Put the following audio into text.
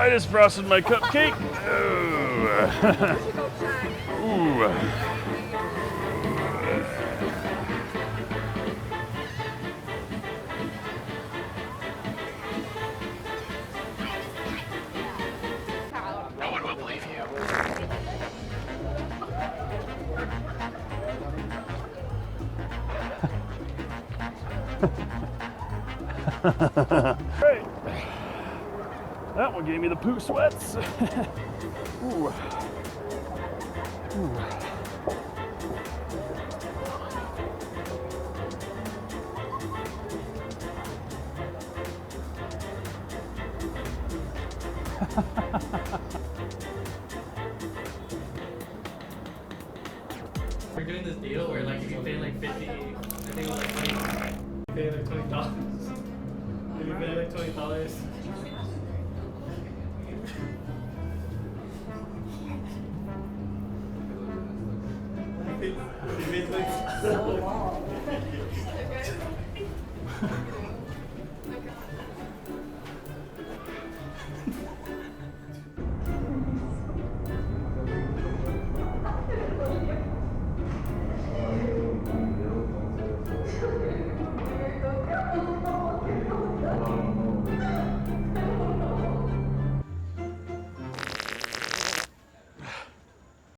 I just frosted my cupcake. Ooh. Ooh. No one will believe you. Great. That one gave me the poo sweats. Ooh. Ooh. We're doing this deal where like if you pay like 50, I think it was like 20, pay like $20. If you pay like $20. You pay $20.